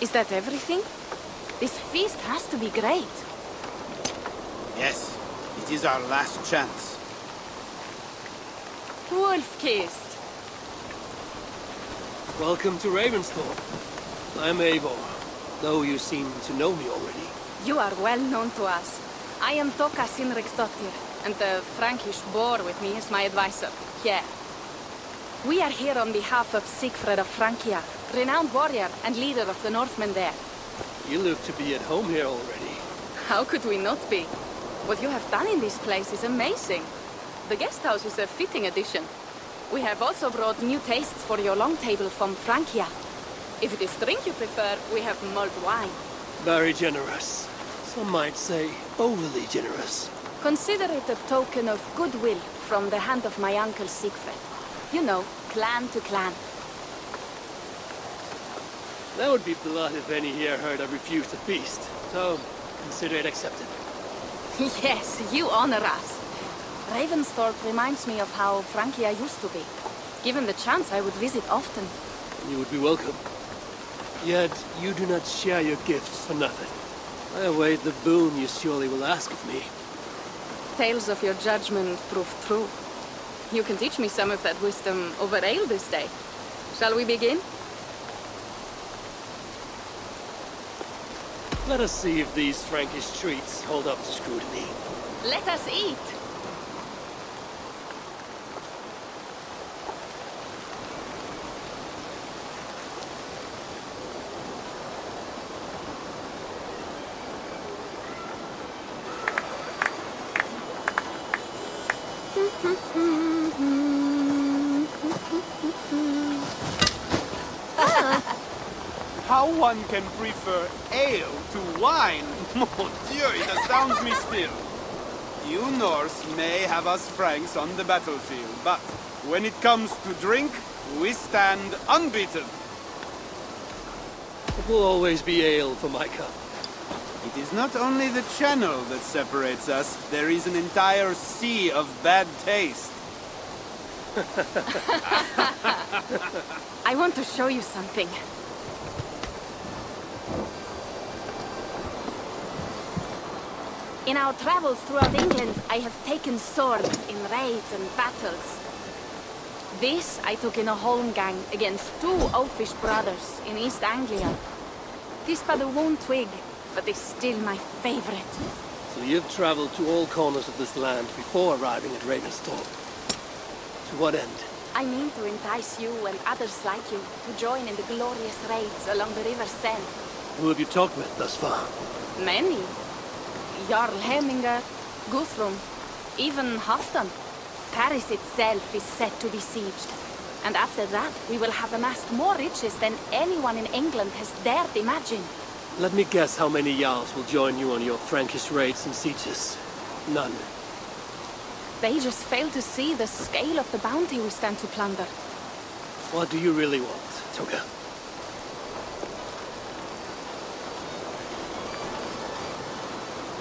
Is that everything? This feast has to be great. Yes, it is our last chance. Wolf-kissed. Welcome to Ravensthorpe. I'm Eivor, though you seem to know me already. You are well known to us. I am Toka Sinriksdottir, and the Frankish boar with me is my advisor, Here. We are here on behalf of Sigfred of Francia, renowned warrior and leader of the Northmen there. You look to be at home here already. How could we not be? What you have done in this place is amazing. The guest house is a fitting addition. We have also brought new tastes for your long table from Francia. If it is drink you prefer, we have mulled wine. Very generous. Some might say overly generous. Consider it a token of goodwill from the hand of my uncle Sigfred. You know, clan to clan. That would be blood if any here heard I refused a feast. So, consider it accepted. Yes, you honor us. Ravensthorpe reminds me of how Francia used to be. Given the chance, I would visit often. You would be welcome. Yet, you do not share your gifts for nothing. I await the boon you surely will ask of me. Tales of your judgment prove true. You can teach me some of that wisdom over ale this day. Shall we begin? Let us see if these Frankish treats hold up to scrutiny. Let us eat! How one can prefer ale to wine? Mon Dieu, it astounds me still. You Norse may have us Franks on the battlefield, but when it comes to drink, we stand unbeaten. It will always be ale for my cup. It is not only the channel that separates us, there is an entire sea of bad taste. I want to show you something. In our travels throughout England, I have taken swords in raids and battles. This I took in a holmgang against two oafish brothers in East Anglia. This but a worn twig, but is still my favorite. So you've traveled to all corners of this land before arriving at Ravensthorpe. To what end? I mean to entice you and others like you to join in the glorious raids along the River Seine. Who have you talked with thus far? Many. Jarl Heminger, Guthrum, even Halfdan. Paris itself is set to be besieged. And after that, we will have amassed more riches than anyone in England has dared imagine. Let me guess how many Jarls will join you on your Frankish raids and sieges. None. They just fail to see the scale of the bounty we stand to plunder. What do you really want, Toga?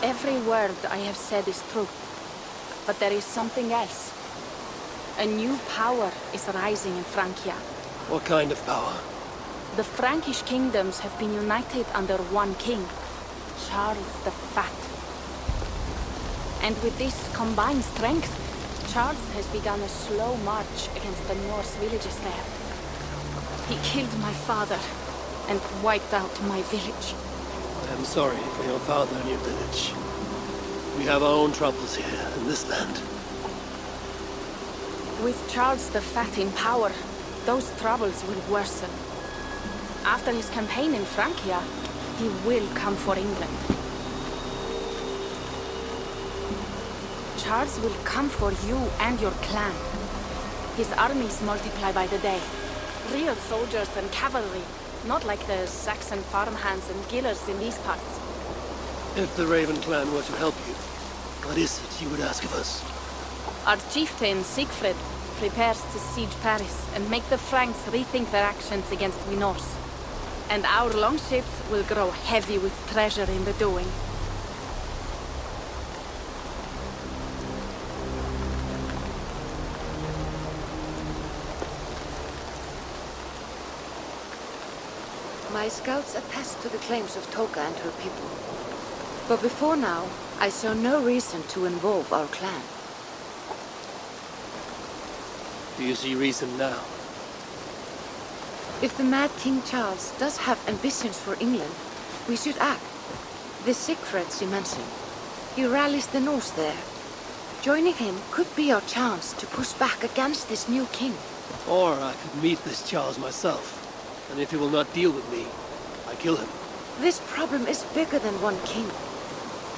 Every word I have said is true. But there is something else. A new power is rising in Francia. What kind of power? The Frankish kingdoms have been united under one king, Charles the Fat. And with this combined strength, Charles has begun a slow march against the Norse villages there. He killed my father and wiped out my village. I am sorry for your father and your village. We have our own troubles here in this land. With Charles the Fat in power, those troubles will worsen. After his campaign in Francia, he will come for England. Charles will come for you and your clan. His armies multiply by the day. Real soldiers and cavalry, not like the Saxon farmhands and gillers in these parts. If the Raven clan were to help you, what is it you would ask of us? Our chieftain, Sigfred, prepares to siege Paris and make the Franks rethink their actions against we Norse. And our longships will grow heavy with treasure in the doing. My scouts attest to the claims of Toka and her people. But before now, I saw no reason to involve our clan. Do you see reason now? If the Mad King Charles does have ambitions for England, we should act. The Siegfrieds you mentioned, he rallies the Norse there. Joining him could be our chance to push back against this new king. Or I could meet this Charles myself. And if he will not deal with me, I kill him. This problem is bigger than one king.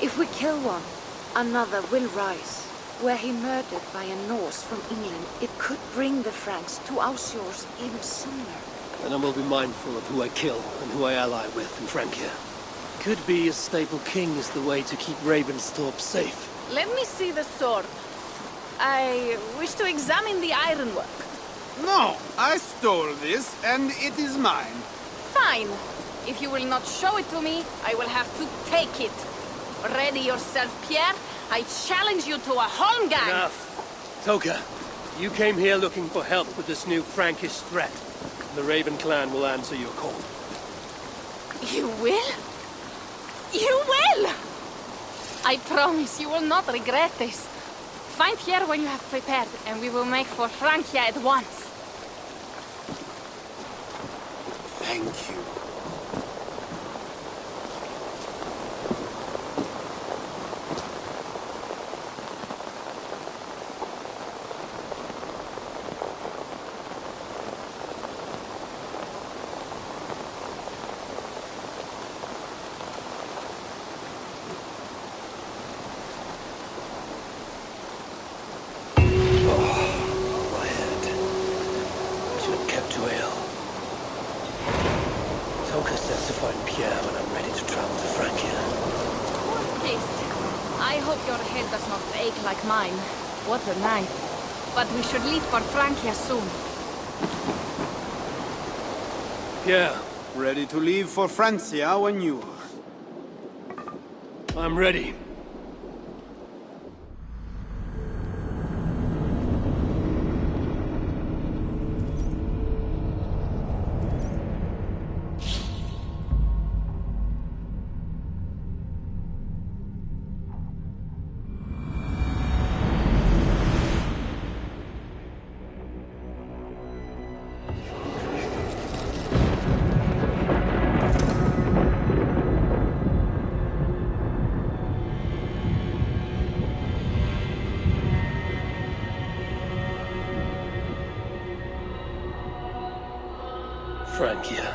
If we kill one, another will rise. Were he murdered by a Norse from England, it could bring the Franks to our shores even sooner. And I will be mindful of who I kill and who I ally with in Francia. Could be a stable king is the way to keep Ravensthorpe safe. Let me see the sword. I wish to examine the ironwork. No, I stole this, and it is mine. Fine. If you will not show it to me, I will have to take it. Ready yourself, Pierre. I challenge you to a holmgang. Enough. Toka, you came here looking for help with this new Frankish threat. The Raven clan will answer your call. You will? You will! I promise you will not regret this. Find Pierre when you have prepared, and we will make for Francia at once. Thank you. Mine. What a night. But we should leave for Francia soon. Yeah. Ready to leave for Francia when you are. I'm ready. Francia,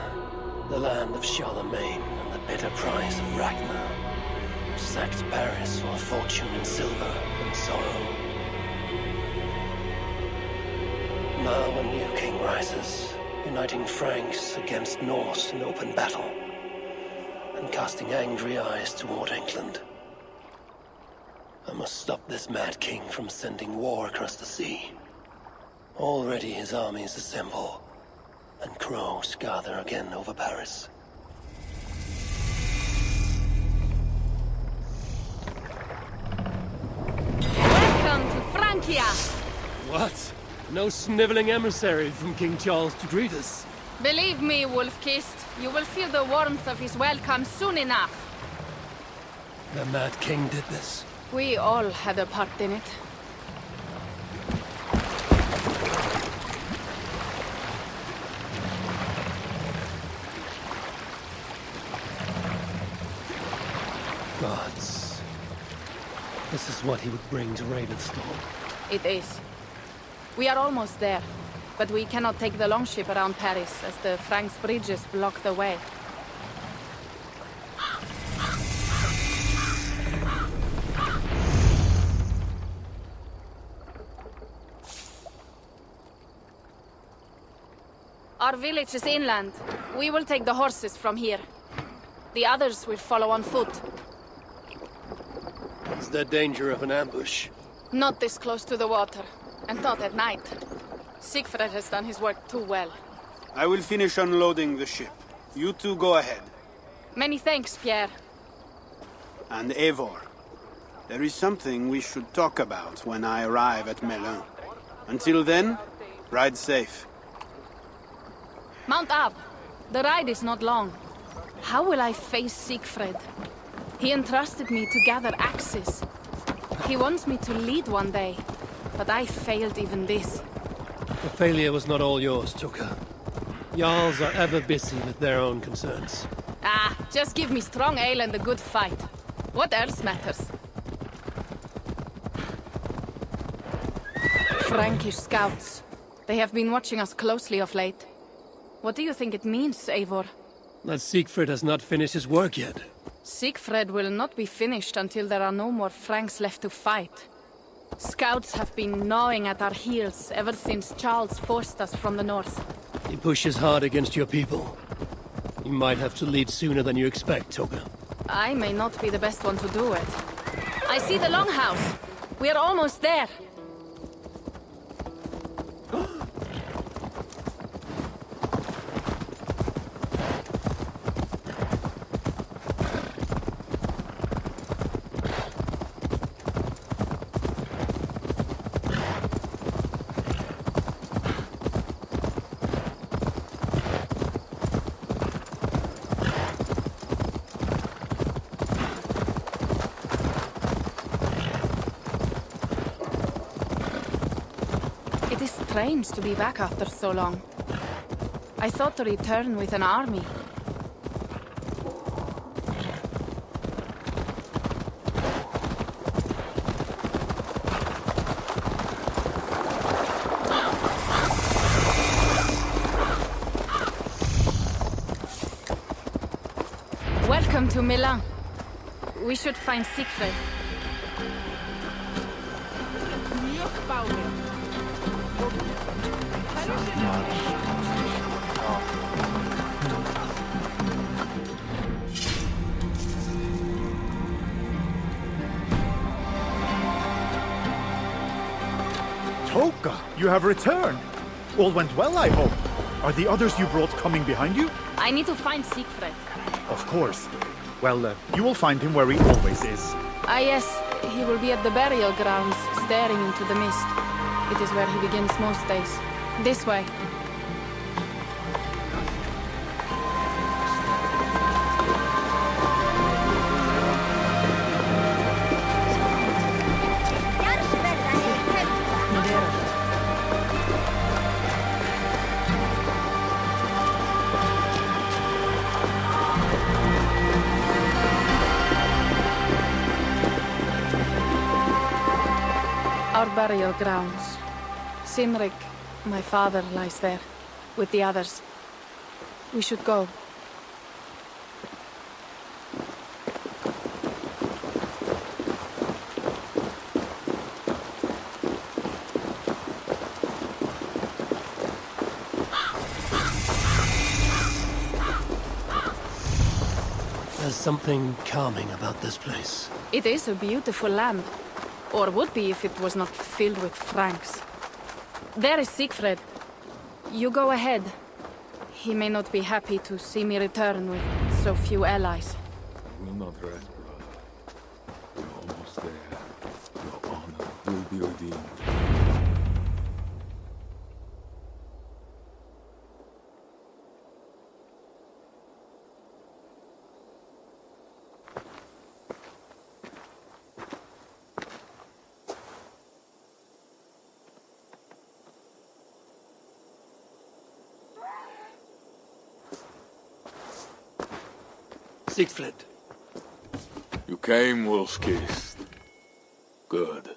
the land of Charlemagne and the bitter price of Ragnar, who sacked Paris for a fortune in silver and sorrow. Now a new king rises, uniting Franks against Norse in open battle, and casting angry eyes toward England. I must stop this mad king from sending war across the sea. Already his armies assemble, and crows gather again over Paris. Welcome to Francia! What? No sniveling emissary from King Charles to greet us? Believe me, Wolf-Kissed, you will feel the warmth of his welcome soon enough. The Mad King did this. We all had a part in it. Gods. This is what he would bring to Ravensthorpe. It is. We are almost there, but we cannot take the longship around Paris as the Franks' bridges block the way. Our village is inland. We will take the horses from here. The others will follow on foot. Is there danger of an ambush? Not this close to the water, and not at night. Siegfried has done his work too well. I will finish unloading the ship. You two go ahead. Many thanks, Pierre. And Eivor. There is something we should talk about when I arrive at Melun. Until then, ride safe. Mount Ab. The ride is not long. How will I face Siegfried? He entrusted me to gather axes. He wants me to lead one day, but I failed even this. The failure was not all yours, Tuka. Jarls are ever busy with their own concerns. Ah, just give me strong ale and a good fight. What else matters? Frankish scouts. They have been watching us closely of late. What do you think it means, Eivor? That Siegfried has not finished his work yet. Siegfried will not be finished until there are no more Franks left to fight. Scouts have been gnawing at our heels ever since Charles forced us from the north. He pushes hard against your people. You might have to lead sooner than you expect, Toga. I may not be the best one to do it. I see the longhouse. We are almost there. It is strange to be back after so long. I thought to return with an army. Welcome to Milan. We should find Siegfried. Toka, you have returned. All went well, I hope. Are the others you brought coming behind you? I need to find Siegfried. Of course. Well, you will find him where he always is. Ah yes, he will be at the burial grounds, staring into the mist. It is where he begins most days. This way. Our burial grounds. Cynric, my father, lies there, with the others. We should go. There's something calming about this place. It is a beautiful land. Or would be if it was not filled with Franks. There is Siegfried. You go ahead. He may not be happy to see me return with so few allies. Will not rest, brother. You're almost there. Your honor will be redeemed. Siegfried. You came, wolf-kissed. Good.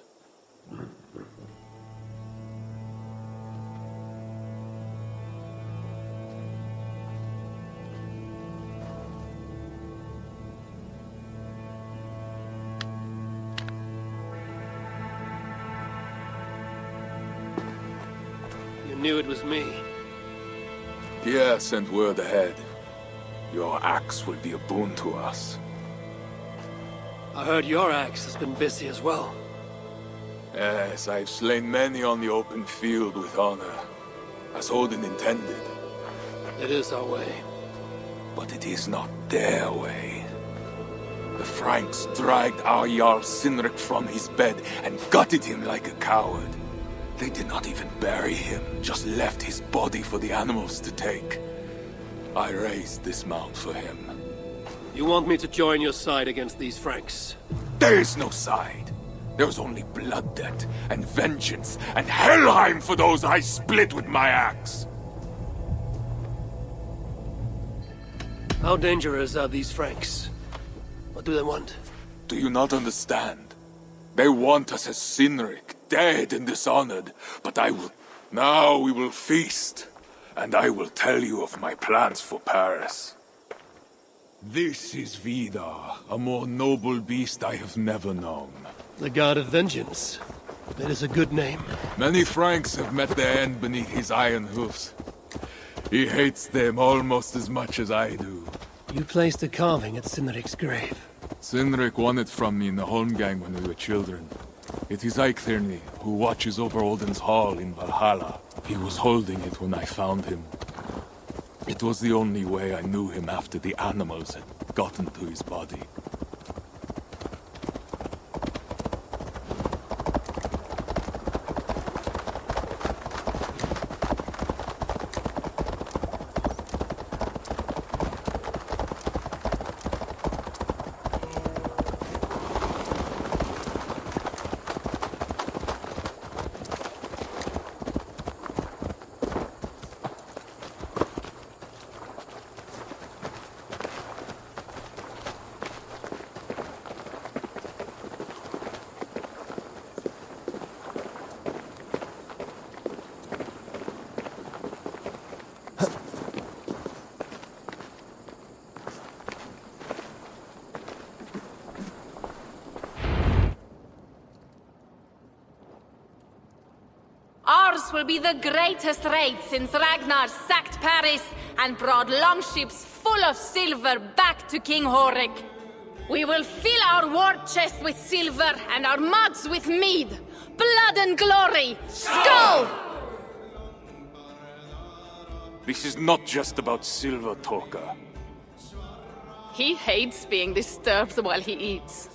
You knew it was me. Pierre sent word ahead. Your axe will be a boon to us. I heard your axe has been busy as well. Yes, I've slain many on the open field with honor, as Odin intended. It is our way. But it is not their way. The Franks dragged our Jarl Cynric from his bed and gutted him like a coward. They did not even bury him, just left his body for the animals to take. I raised this mount for him. You want me to join your side against these Franks? There is no side. There's only blood debt, and vengeance, and Helheim for those I split with my axe. How dangerous are these Franks? What do they want? Do you not understand? They want us as Cynric, dead and dishonored, but I will... Now we will feast, and I will tell you of my plans for Paris. This is Vidar, a more noble beast I have never known. The God of Vengeance. That is a good name. Many Franks have met their end beneath his iron hoofs. He hates them almost as much as I do. You placed a carving at Cynric's grave. Cynric won it from me in the Holmgang when we were children. It is Eiktherni, who watches over Odin's hall in Valhalla. He was holding it when I found him. It was the only way I knew him after the animals had gotten to his body. Ours will be the greatest raid since Ragnar sacked Paris and brought longships full of silver back to King Horik. We will fill our war chest with silver and our mugs with mead. Blood and glory! Skull! This is not just about silver, Toka. He hates being disturbed while he eats.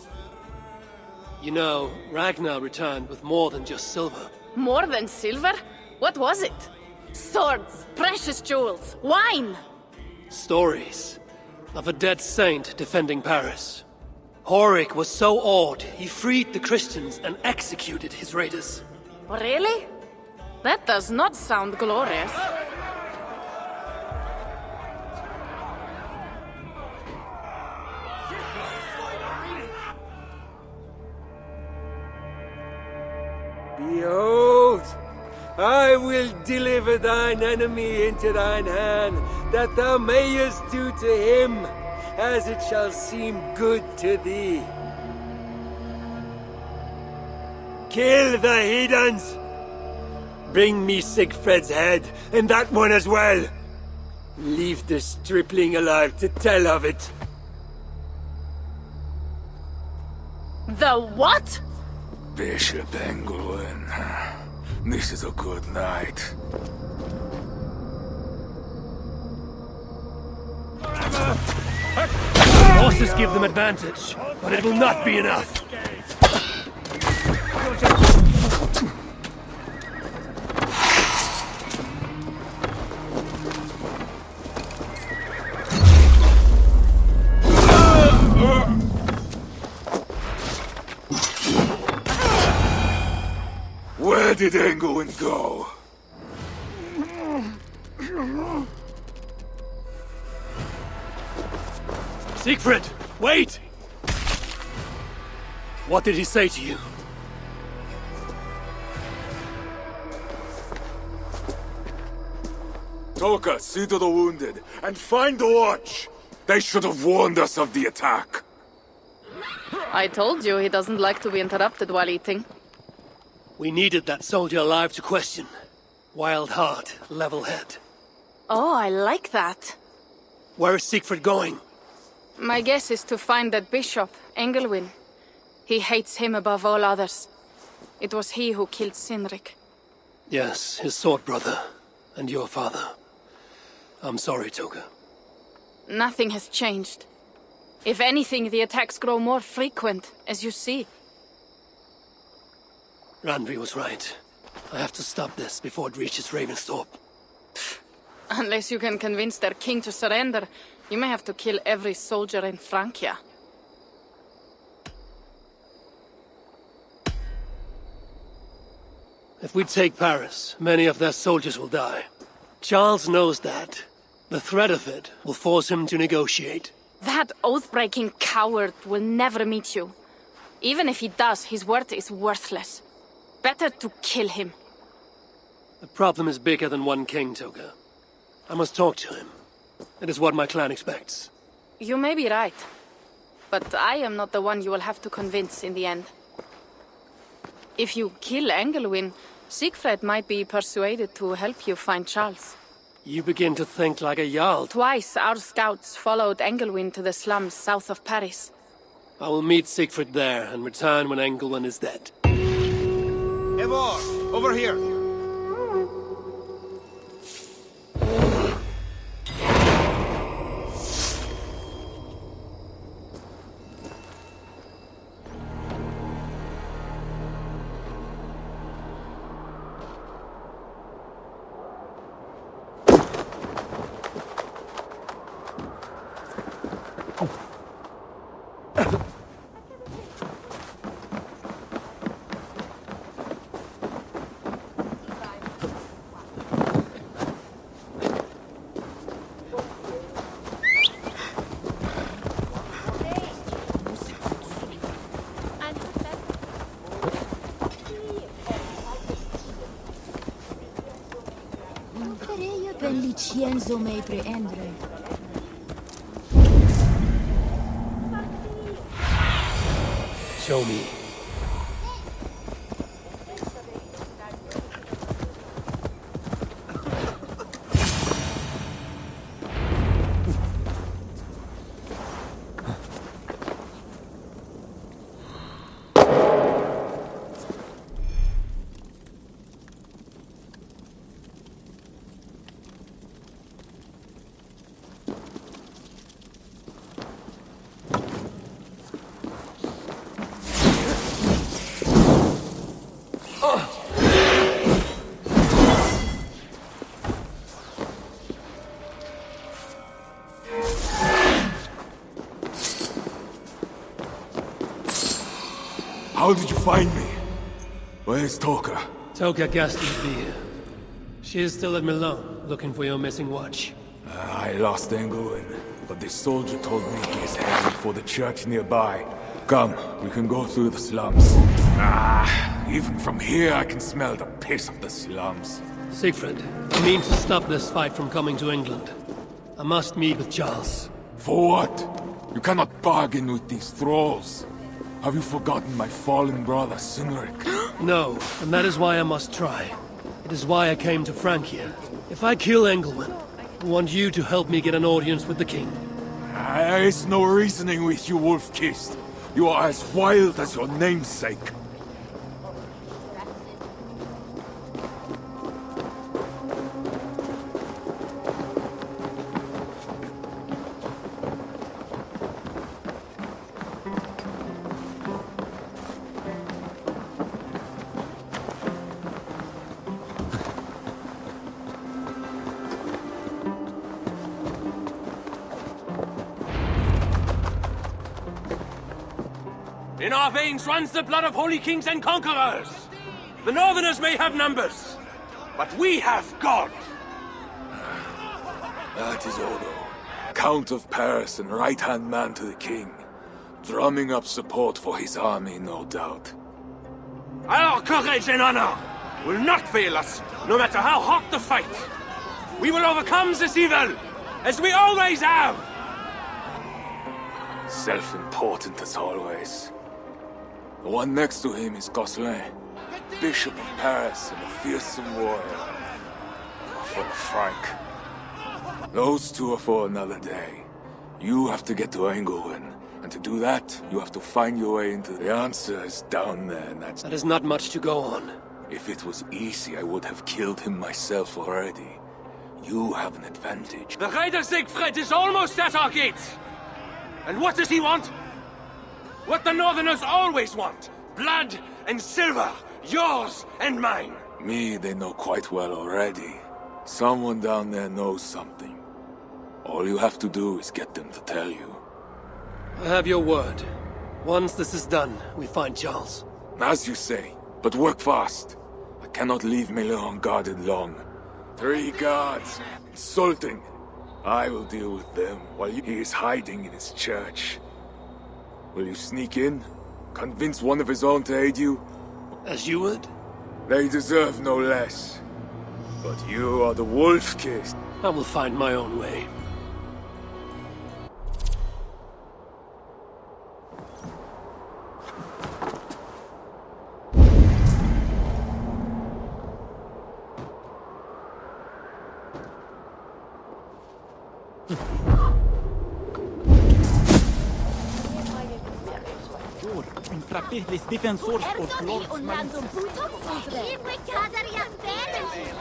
You know, Ragnar returned with more than just silver. More than silver? What was it? Swords, precious jewels, wine! Stories of a dead saint defending Paris. Horik was so awed, he freed the Christians and executed his raiders. Really? That does not sound glorious. Behold, I will deliver thine enemy into thine hand, that thou mayest do to him as it shall seem good to thee. Kill the heathens! Bring me Sigfred's head, and that one as well! Leave the stripling alive to tell of it. The what? Bishop Engelwin. This is a good night. Horses give them advantage, but it will not be enough. Where did Engelwin go? Siegfried, wait! What did he say to you? Toka, see to the wounded, and find the watch! They should have warned us of the attack. I told you he doesn't like to be interrupted while eating. We needed that soldier alive to question. Wild heart, level head. Oh, I like that. Where is Siegfried going? My guess is to find that bishop, Engelwin. He hates him above all others. It was he who killed Cynric. Yes, his sword brother. And your father. I'm sorry, Toga. Nothing has changed. If anything, the attacks grow more frequent, as you see. Randvi was right. I have to stop this before it reaches Ravensthorpe. Unless you can convince their king to surrender, you may have to kill every soldier in Francia. If we take Paris, many of their soldiers will die. Charles knows that. The threat of it will force him to negotiate. That oath-breaking coward will never meet you. Even if he does, his word is worthless. Better to kill him. The problem is bigger than one king, Toga. I must talk to him. It is what my clan expects. You may be right. But I am not the one you will have to convince in the end. If you kill Engelwin, Siegfried might be persuaded to help you find Charles. You begin to think like a Jarl. Twice our scouts followed Engelwin to the slums south of Paris. I will meet Siegfried there and return when Engelwin is dead. Eivor, over here. Show me. How did you find me? Where's Toka? Toka guessed you'd be here. She is still at Milan, looking for your missing watch. I lost Engelwin, but this soldier told me he is heading for the church nearby. Come, we can go through the slums. Even from here I can smell the piss of the slums. Siegfried, I mean to stop this fight from coming to England. I must meet with Charles. For what? You cannot bargain with these thralls. Have you forgotten my fallen brother, Cynric? No, and that is why I must try. It is why I came to Francia. If I kill Engelwin, I want you to help me get an audience with the king. There is no reasoning with you, Wolf-Kissed. You are as wild as your namesake. In our veins runs the blood of holy kings and conquerors. The Northerners may have numbers, but we have God. That is Odo, Count of Paris and right-hand man to the king. Drumming up support for his army, no doubt. Our courage and honor will not fail us, no matter how hot the fight. We will overcome this evil, as we always have. Self-important as always. The one next to him is Gosselin, Bishop of Paris and a fearsome warrior. For Frank. Those two are for another day. You have to get to Engelwin, and to do that, you have to find your way into the answers down there, and That is not much to go on. If it was easy, I would have killed him myself already. You have an advantage. The Raider Siegfried is almost at our gates. And what does he want? What the Northerners always want. Blood and silver. Yours and mine. Me, they know quite well already. Someone down there knows something. All you have to do is get them to tell you. I have your word. Once this is done, we find Charles. As you say, but work fast. I cannot leave Melun unguarded long. 3 guards, insulting. I will deal with them while he is hiding in his church. Will you sneak in? Convince one of his own to aid you? As you would? They deserve no less. But you are the wolf kid. I will find my own way. Les défenseurs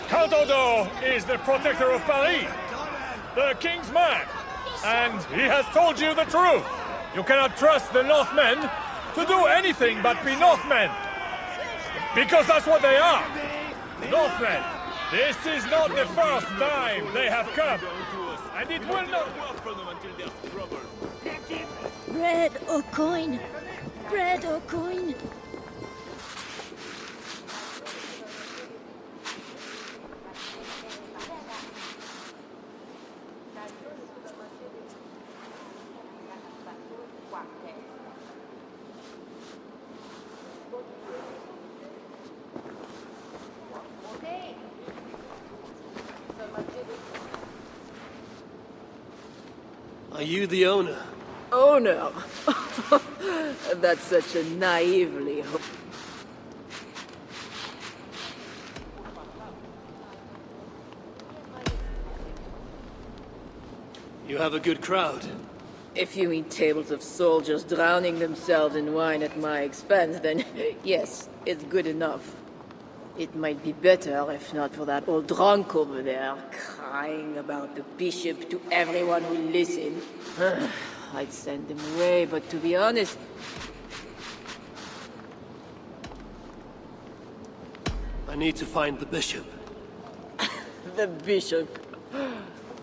Count Odo is the protector of Barid, the king's man, and he has told you the truth. You cannot trust the Northmen to do anything but be Northmen, because that's what they are, Northmen. This is not the first time they have come, and it will not work for them until they're troubled. Bread or coin? Bread or coin? Are you the owner? Owner? That's such a naively... You have a good crowd. If you mean tables of soldiers drowning themselves in wine at my expense, then yes, it's good enough. It might be better if not for that old drunk over there, crying about the bishop to everyone who listened. I'd send him away, but to be honest... I need to find the bishop. The bishop?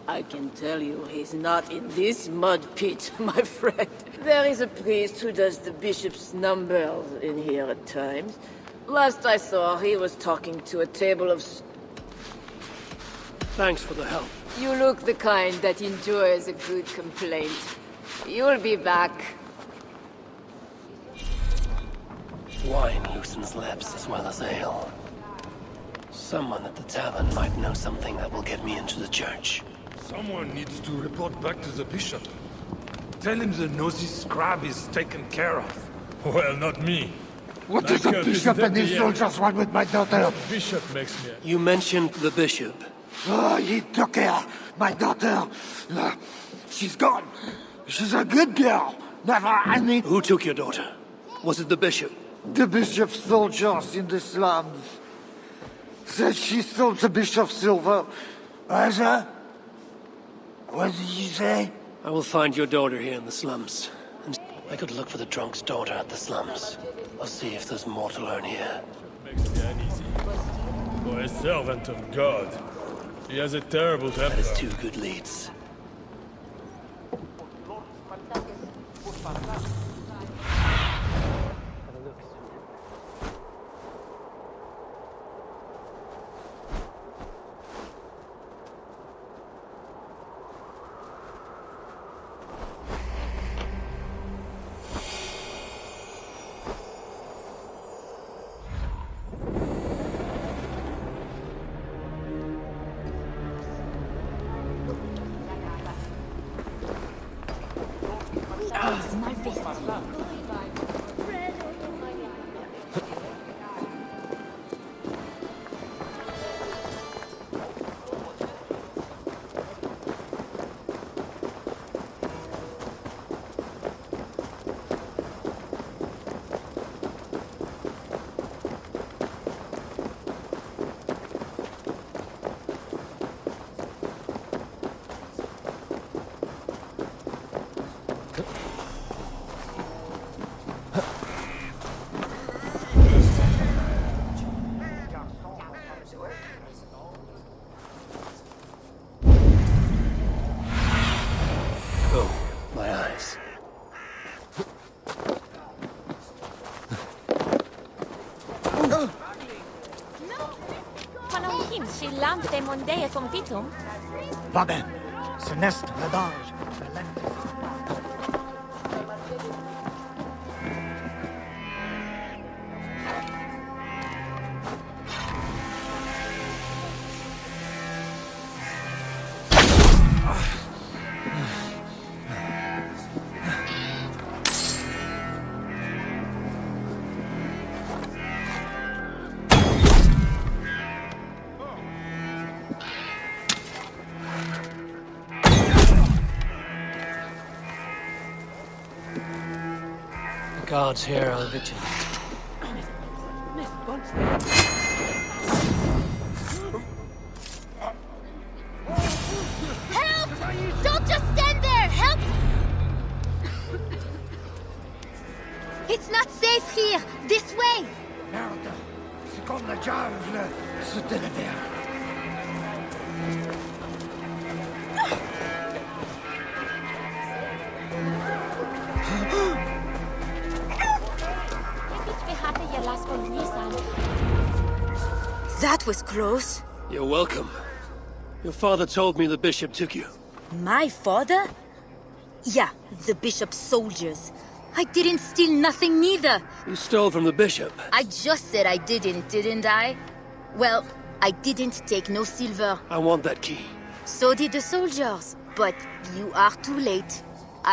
I can tell you he's not in this mud pit, my friend. There is a priest who does the bishop's numbers in here at times. Last I saw, he was talking to a table of... Thanks for the help. You look the kind that enjoys a good complaint. You'll be back. Wine loosens lips as well as ale. Someone at the tavern might know something that will get me into the church. Someone needs to report back to the bishop. Tell him the nosy scrab is taken care of. Well, not me. What does the bishop and his soldiers want with my daughter? Bishop makes me... You mentioned the bishop. Oh, he took her, my daughter. She's gone. She's a good girl. Never any... Who took your daughter? Was it the bishop? The bishop's soldiers in the slums. Said she stole the bishop's silver. Either? What did you say? I will find your daughter here in the slums. And I could look for the drunk's daughter at the slums. I'll see if there's more to learn here. Makes me uneasy. For a servant of God. He has a terrible temper. That is 2 good leads. Onde convitum? Va bene. Senest l'adage. The guards here are vigilant. Help! Don't just stand there! Help! It's not safe here! This way! Merde. C'est comme le diable se télévère. That was close. You're welcome. Your father told me the bishop took you. My father? Yeah, the bishop's soldiers. I didn't steal nothing neither. You stole from the bishop. I just said I didn't I? Well, I didn't take no silver. I want that key. So did the soldiers. But you are too late.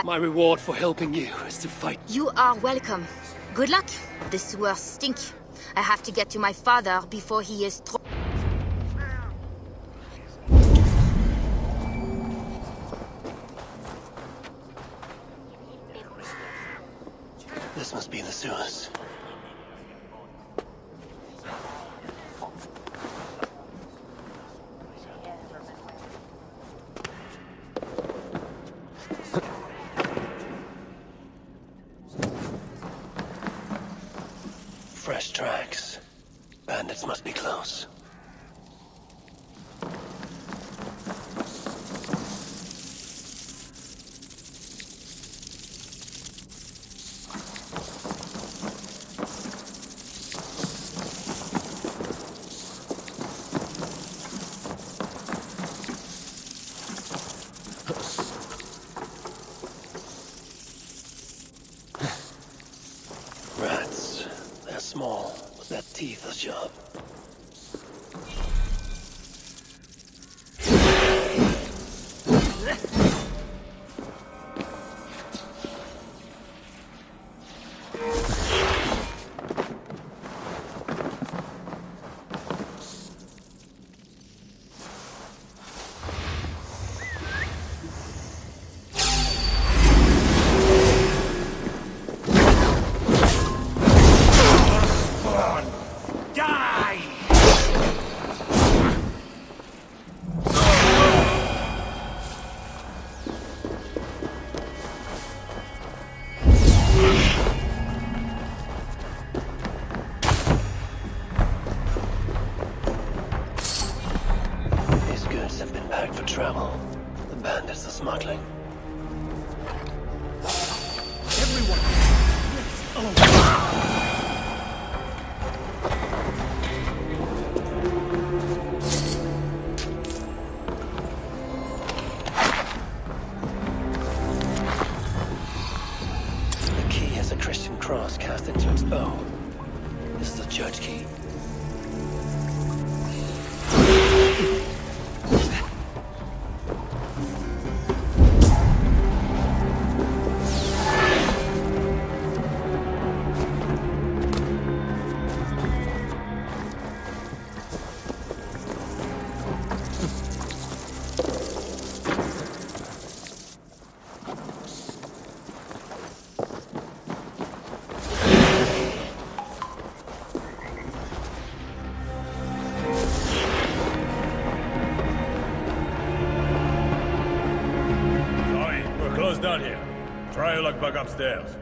My reward for helping you is to fight. You are welcome. Good luck. The sewers stink. I have to get to my father before he is This must be the sewers. Fresh tracks. Bandits must be close. Rats. They're small, but their teeth are sharp. For travel. The bandits are smuggling. Everyone! The key has a Christian cross cast into its bow. This is a church key. Down here. Try your luck back upstairs.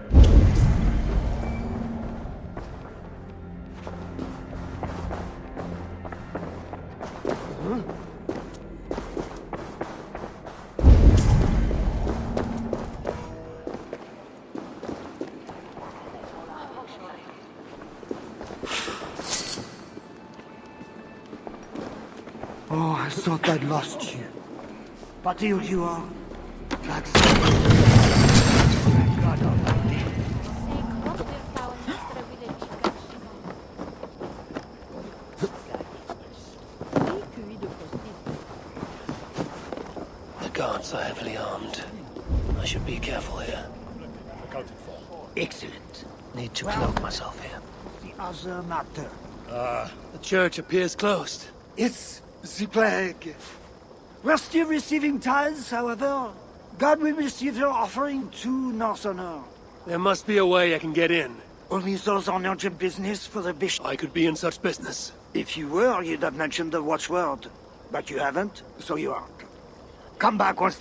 thought I'd lost you. But here you are. That's... Thank God Almighty. The guards are heavily armed. I should be careful here. Accounted for. Excellent. Need to cloak myself here. The other matter. The church appears closed. It's the plague. We're still receiving tithes, however. God will receive your offering too, Northerner. There must be a way I can get in. Only those on urgent business for the bishop. I could be in such business. If you were, you'd have mentioned the watchword. But you haven't, so you aren't. Come back once...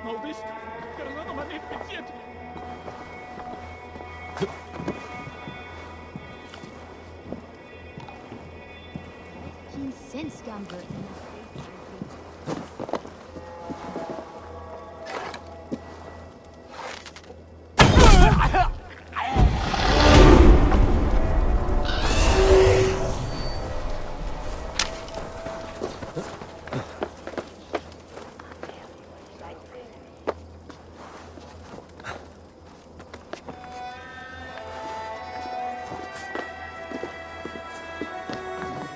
No bist, keine Nummer nicht fixiert.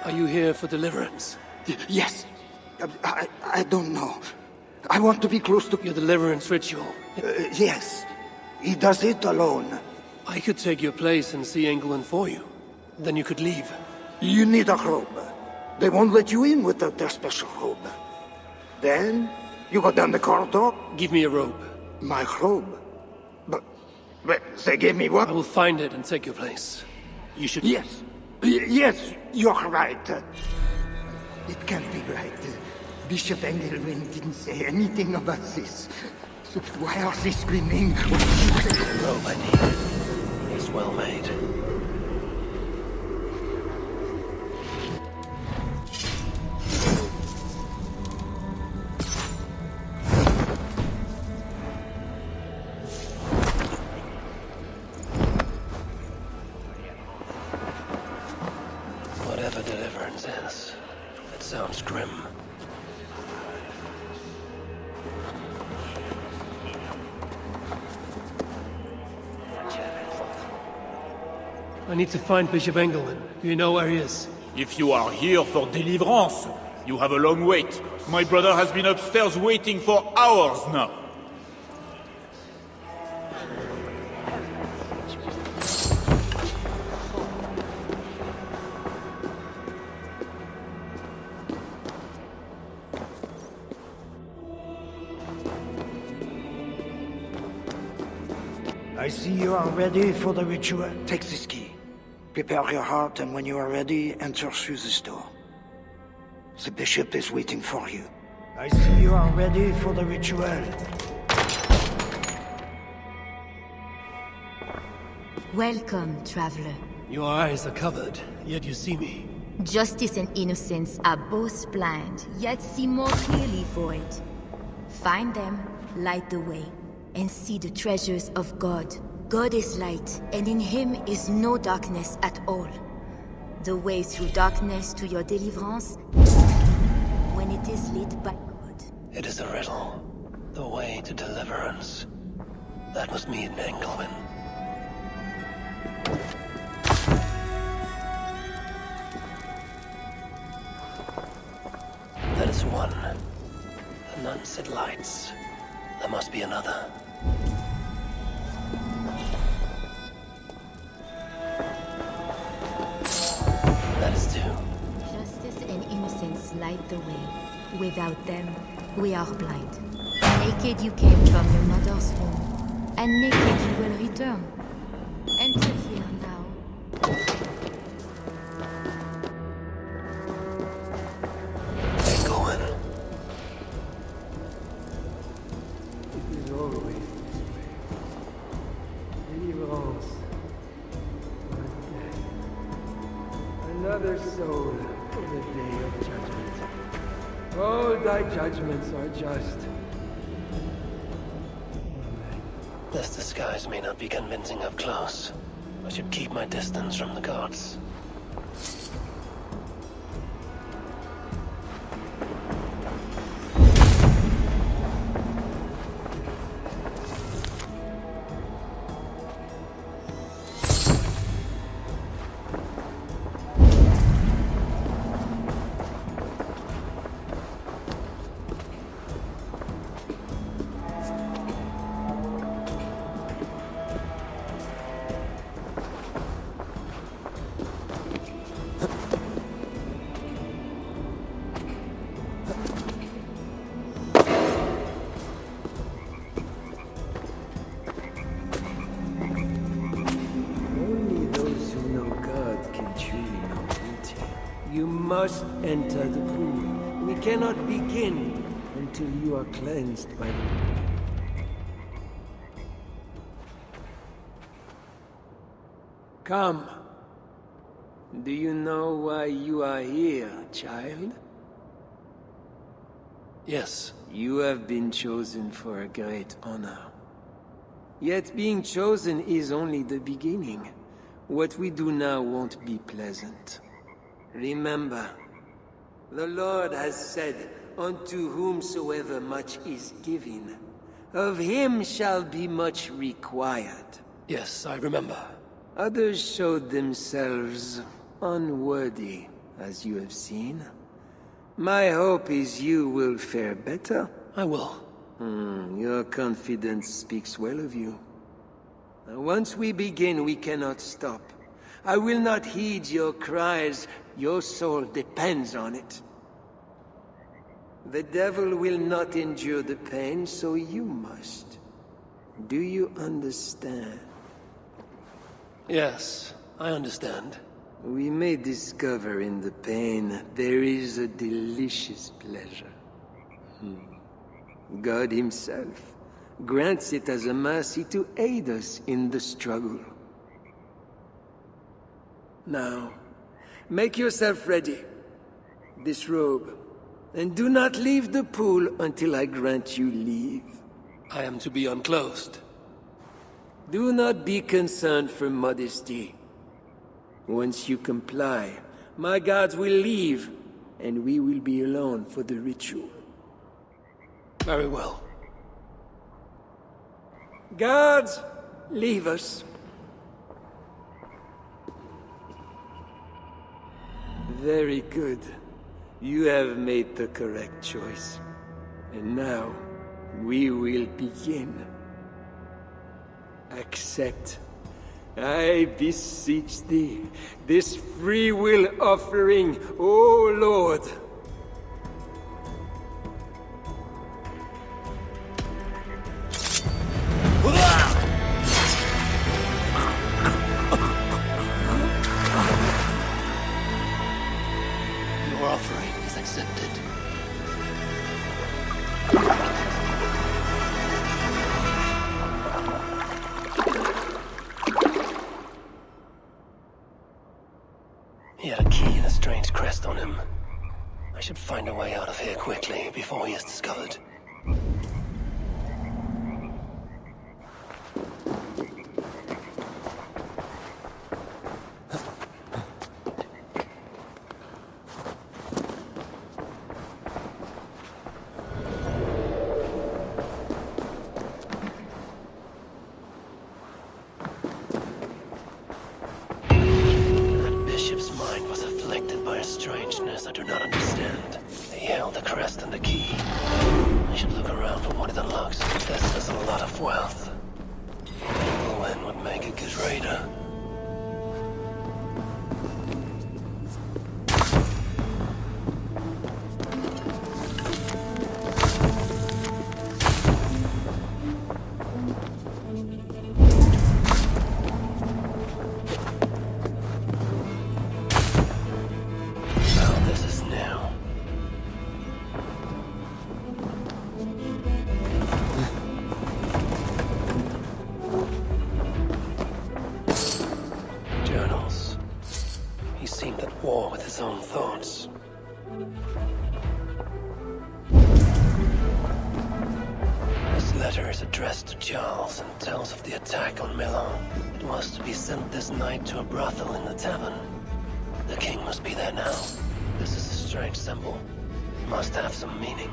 Are you here for deliverance? Yes. I don't know. I want to be close to... Your deliverance ritual? Yes. He does it alone. I could take your place and see England for you. Then you could leave. You need a robe. They won't let you in without their special robe. Then, you go down the corridor. Give me a robe. My robe? But they gave me what? I will find it and take your place. You should... Yes. Yes, you're right. It can't be right. Bishop Engelwin didn't say anything about this. So why are they screaming? The robe I need is well made. Whatever deliverance is, it sounds grim. I need to find Bishop Engelwin. Do you know where he is? If you are here for deliverance, you have a long wait. My brother has been upstairs waiting for hours now. I see you are ready for the ritual. Take this key. Prepare your heart, and when you are ready, enter through this door. The bishop is waiting for you. I see you are ready for the ritual. Welcome, traveler. Your eyes are covered, yet you see me. Justice and innocence are both blind, yet see more clearly for it. Find them, light the way, and see the treasures of God. God is light, and in him is no darkness at all. The way through darkness to your deliverance, when it is lit by God. It is a riddle. The way to deliverance. That must mean Engelwin. That is one. The nun said lights. There must be another. That is two. Justice and innocence light the way. Without them, we are blind. Naked you came from your mother's womb, and naked you will return. Enter here now. Going. It is always this way. Deliverance. Another soul for the day of judgment. All thy judgments are just. This disguise may not be convincing up close. I should keep my distance from the gods. You must enter the pool. We cannot begin until you are cleansed by the... Come. Do you know why you are here, child? Yes. You have been chosen for a great honor. Yet being chosen is only the beginning. What we do now won't be pleasant. Remember, the Lord has said, unto whomsoever much is given, of him shall be much required. Yes, I remember. Others showed themselves unworthy, as you have seen. My hope is you will fare better. I will. Your confidence speaks well of you. Now, once we begin, we cannot stop. I will not heed your cries. Your soul depends on it. The devil will not endure the pain, so you must. Do you understand? Yes, I understand. We may discover in the pain there is a delicious pleasure. God himself grants it as a mercy to aid us in the struggle. Now, make yourself ready. Disrobe, and do not leave the pool until I grant you leave. I am to be unclothed. Do not be concerned for modesty. Once you comply, my guards will leave, and we will be alone for the ritual. Very well. Guards, leave us. Very good. You have made the correct choice. And now, we will begin. Accept, I beseech thee, this free will offering, O Lord. Your offering is accepted. He had a key and a strange crest on him. I should find a way out of here quickly before he is discovered. That bishop's mind was afflicted by a strangeness I do not understand. He held the crest and the key. I should look around for what it unlocks. This is a lot of wealth. Owen would make a good raider. This night to a brothel in the tavern. The king must be there now. This is a strange symbol. It must have some meaning.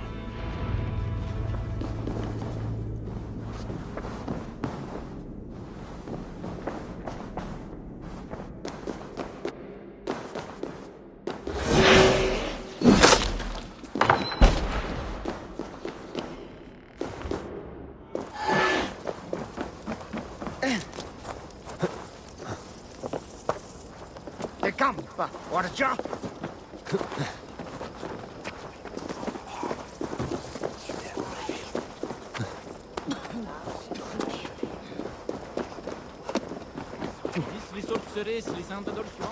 Campa, orgia. Les sorceresses, les interdictions.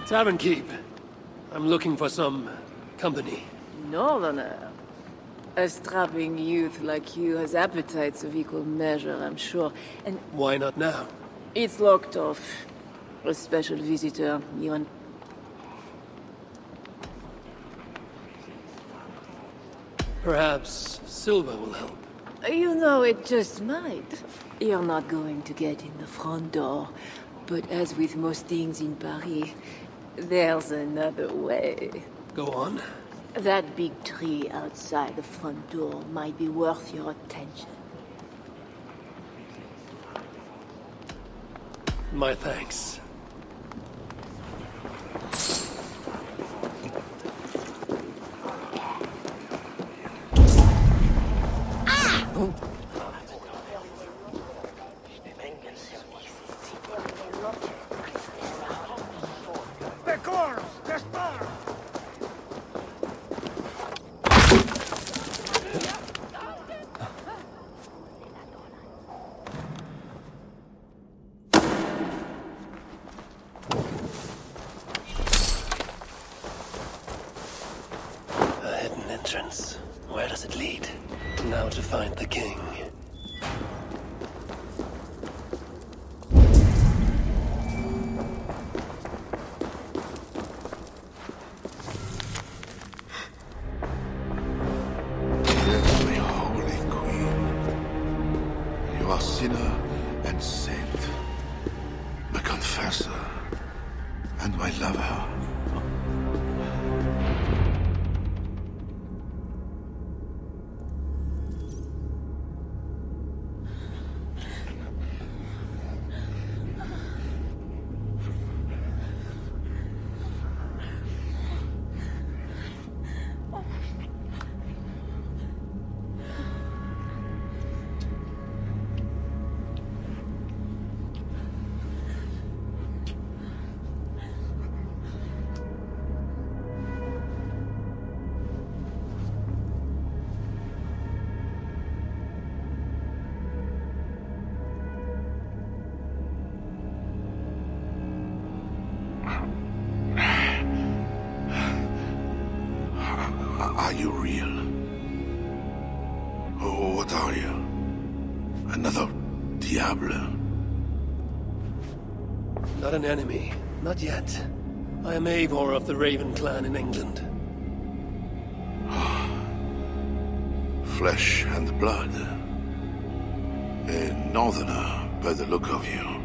Tavern keep. I'm looking for some company. Northerner. A strapping youth like you has appetites of equal measure, I'm sure. And why not now? It's locked off. A special visitor, even. Perhaps silver will help. You know, it just might. You're not going to get in the front door. But as with most things in Paris, there's another way. Go on. That big tree outside the front door might be worth your attention. My thanks. Where does it lead? Now to find the king. Dearly holy queen, you are sinner and saint, my confessor and my lover. Are you real? Oh, what are you? Another Diable? Not an enemy. Not yet. I am Eivor of the Raven clan in England. Flesh and blood. A northerner, by the look of you.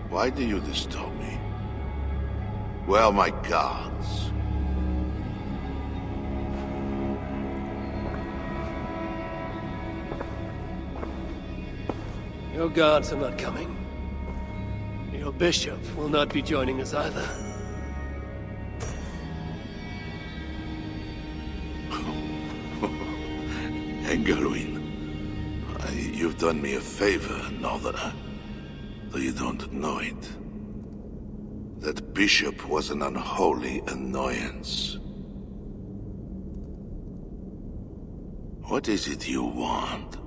Why do you disturb me? Where are my guards? Your guards are not coming. Your bishop will not be joining us either. Engelwin, you've done me a favor, Northerner, though you don't know it. That bishop was an unholy annoyance. What is it you want?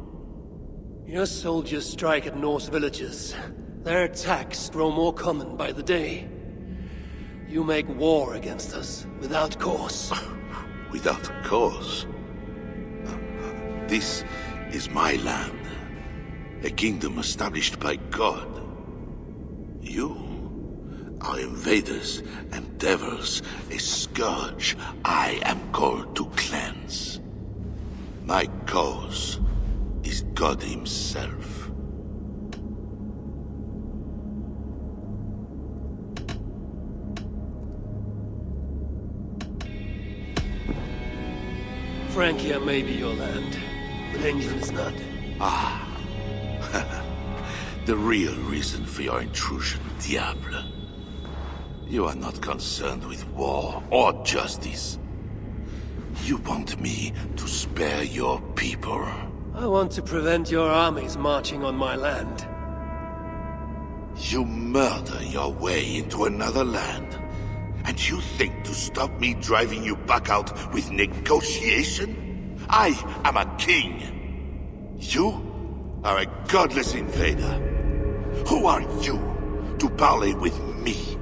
Your soldiers strike at Norse villages. Their attacks grow more common by the day. You make war against us, without cause. Without cause? This is my land. A kingdom established by God. You are invaders and devils, a scourge I am called to cleanse. My cause is God himself. Francia may be your land, but England is not. Ah. The real reason for your intrusion, Diable. You are not concerned with war or justice. You want me to spare your people. I want to prevent your armies marching on my land. You murder your way into another land, and you think to stop me driving you back out with negotiation? I am a king. You are a godless invader. Who are you to parley with me?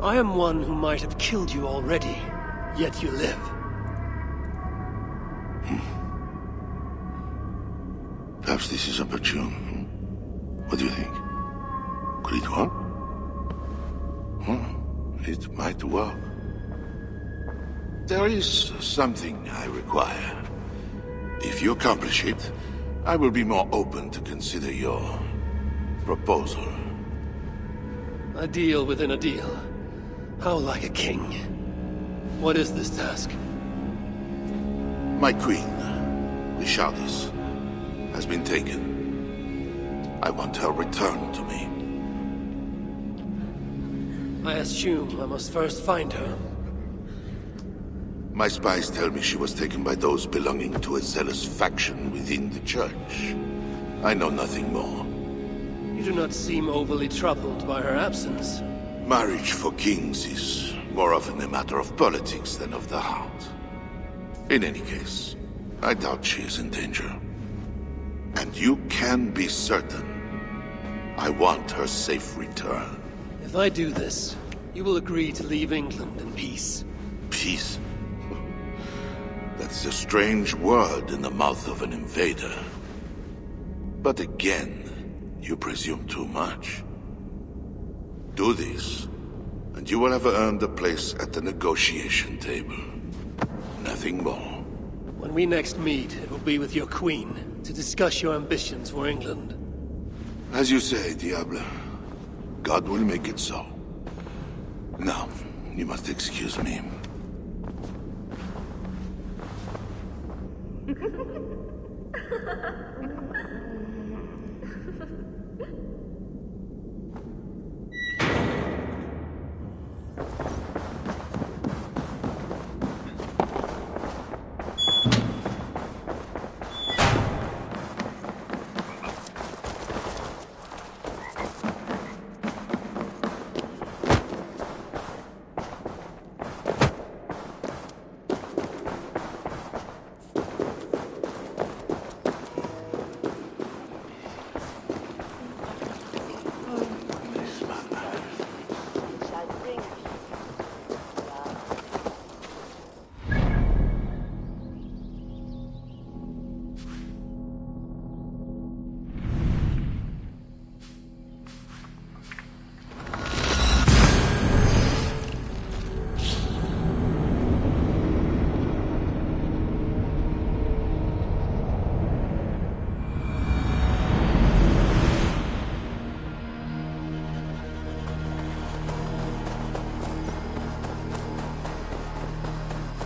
I am one who might have killed you already, yet you live. Perhaps this is opportune. What do you think? Could it work? It might work. There is something I require. If you accomplish it, I will be more open to consider your proposal. A deal within a deal. How like a king. What is this task? My queen, Richardis, has been taken. I want her returned to me. I assume I must first find her. My spies tell me she was taken by those belonging to a zealous faction within the church. I know nothing more. You do not seem overly troubled by her absence. Marriage for kings is more often a matter of politics than of the heart. In any case, I doubt she is in danger. And you can be certain I want her safe return. If I do this, you will agree to leave England in peace. Peace? That's a strange word in the mouth of an invader. But again, you presume too much. Do this, and you will have earned a place at the negotiation table. Nothing more. When we next meet, it will be with your queen, to discuss your ambitions for England. As you say, Diable. God will make it so. Now, you must excuse me.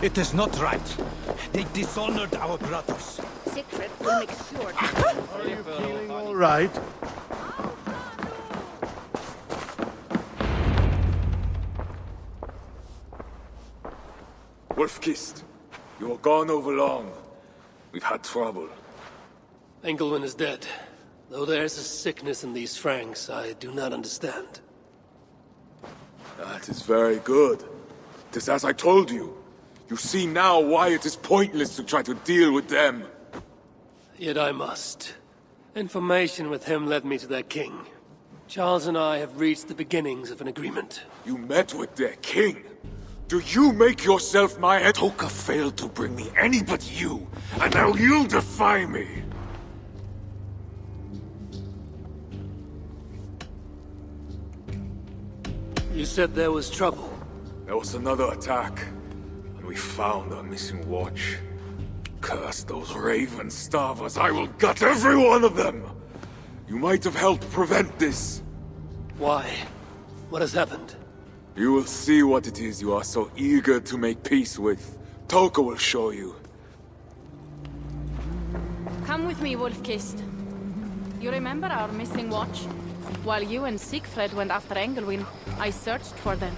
It is not right. They dishonored our brothers. Sigfrid will make sure. Are you feeling all right? Wolf-Kissed, you were gone over long. We've had trouble. Engelwin is dead. Though there is a sickness in these Franks, I do not understand. That is very good. It is as I told you. You see now why it is pointless to try to deal with them. Yet I must. Information with him led me to their king. Charles and I have reached the beginnings of an agreement. You met with their king? Do you make yourself my head? Toka failed to bring me any but you, and now you'll defy me! You said there was trouble. There was another attack, and we found our missing watch. Curse those raven starvers, I will gut every one of them! You might have helped prevent this. Why? What has happened? You will see what it is you are so eager to make peace with. Toka will show you. Come with me, Wolf-Kissed. You remember our missing watch? While you and Siegfried went after Engelwin, I searched for them.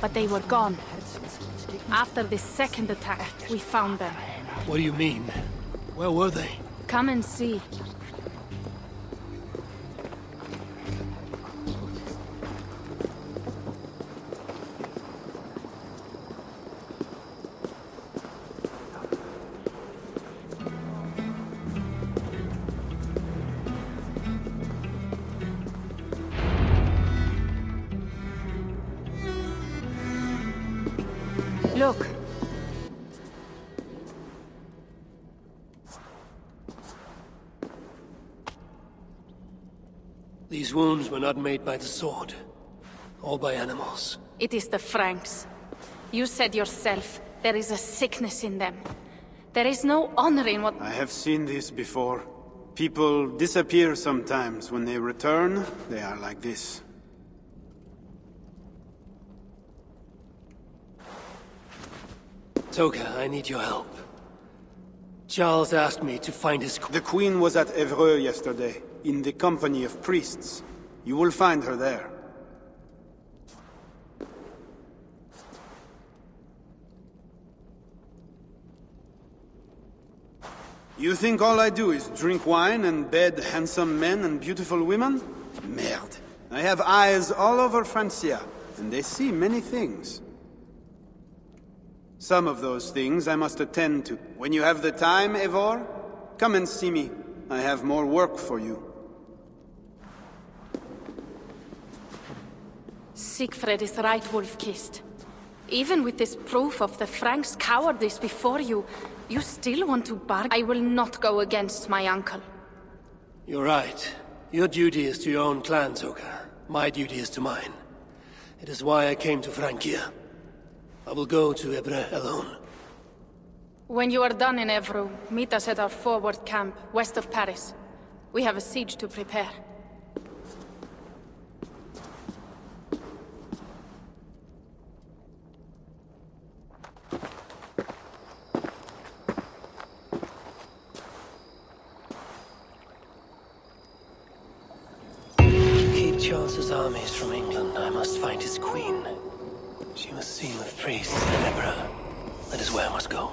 But they were gone. After the second attack, we found them. What do you mean? Where were they? Come and see. Look. These wounds were not made by the sword, or by animals. It is the Franks. You said yourself, there is a sickness in them. There is no honor in what— I have seen this before. People disappear sometimes. When they return, they are like this. Toka, I need your help. Charles asked me to find his— The Queen was at Evreux yesterday, in the company of priests. You will find her there. You think all I do is drink wine and bed handsome men and beautiful women? Merde. I have eyes all over Francia, and they see many things. Some of those things I must attend to. When you have the time, Eivor, come and see me. I have more work for you. Siegfried is right, Wolf-Kissed. Even with this proof of the Franks' cowardice before you, you still want to bargain. I will not go against my uncle. You're right. Your duty is to your own clan, Toka. My duty is to mine. It is why I came to Francia. I will go to Evreux alone. When you are done in Evreux, meet us at our forward camp, west of Paris. We have a siege to prepare. To keep Charles's armies from England, I must find his queen. She was seen with priests in Evreux. That is where I must go.